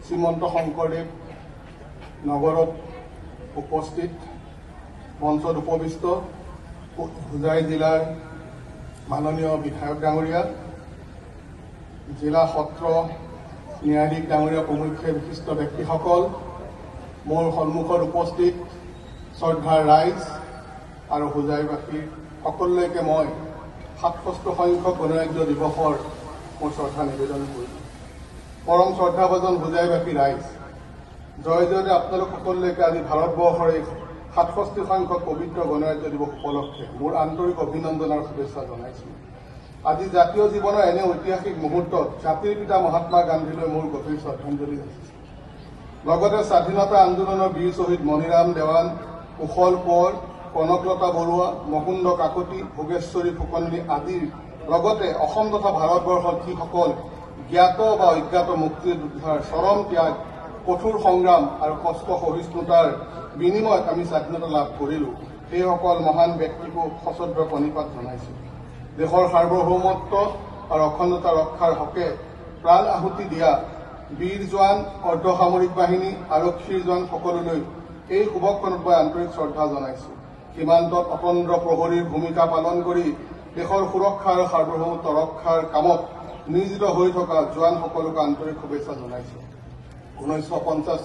শ্ৰীমন্ত শংকৰদেৱ নগৰত উপস্থিত মঞ্চত উপবিষ্ট হোজাই জিলাৰ মাননীয় বিধায়ক ডাঙৰীয়া, জিলা সত্ৰ ন্যায়াধীশ ডাঙৰীয়া প্ৰমুখ্যে বিশিষ্ট ব্যক্তিসকল, মোৰ সন্মুখত উপস্থিত শ্ৰদ্ধাৰ ৰাইজ আৰু হোজাইবাসীৰ সকলোলৈকে মই 67 সংখ্যক গণৰাজ্য দিৱসৰ মোৰ শ্ৰদ্ধা নিবেদন কৰিছোঁ। পৰম শ্ৰদ্ধাভাজন হোজাইবাসী ৰাইজ, জয় জয়তে আপোনালোক সকলোলৈকে আজি ভাৰতবৰ্ষৰ এই 67 সংখ্যক পবিত্ৰ গণৰাজ্য দিৱস উপলক্ষে মোৰ আন্তৰিক অভিনন্দন আৰু শুভেচ্ছা জনাইছোঁ। আজি জাতীয় জীৱনৰ এনে ঐতিহাসিক মুহূৰ্তত জাতিৰ পিতা মহাত্মা গান্ধীলৈ মোৰ গভীৰ শ্ৰদ্ধাঞ্জলি যাচিছোঁ। লগতে স্বাধীনতা আন্দোলনৰ বীৰ শ্বহীদ মণিৰাম দেৱান, কুশল কোঁৱৰ, কনকলতা বৰুৱা, মুকুন্দ কাকতি, ভোগেশ্বৰী ফুকননী আদিৰ লগতে অসম তথা ভাৰতবৰ্ষত যিসকল জ্ঞাত বা অজ্ঞাত মুক্তিযোদ্ধাৰ চৰম ত্যাগ, কঠোৰ সংগ্ৰাম আৰু কষ্ট সহিষ্ণুতাৰ বিনিময়ত আমি স্বাধীনতা লাভ কৰিলোঁ, সেইসকল মহান ব্যক্তিকো সশ্ৰদ্ধ প্ৰণিপাত জনাইছোঁ। দেশৰ সাৰ্বভৌমত্ব আৰু অখণ্ডতা ৰক্ষাৰ হকে প্ৰাণ আহুতি দিয়া বীৰ জোৱান, অৰ্ধসামৰিক বাহিনী, আৰক্ষীৰ জোৱান সকলোলৈ এই শুভক্ষণত মই আন্তৰিক শ্ৰদ্ধা জনাইছোঁ। সীমান্তত অতন্দ্ৰ প্ৰহৰীৰ ভূমিকা পালন কৰি দেশৰ সুৰক্ষা আৰু সাৰ্বভৌমত্ব ৰক্ষাৰ কামত নিয়োজিত হৈ থকা জোৱানসকলক আন্তৰিক শুভেচ্ছা জনাইছোঁ। 1950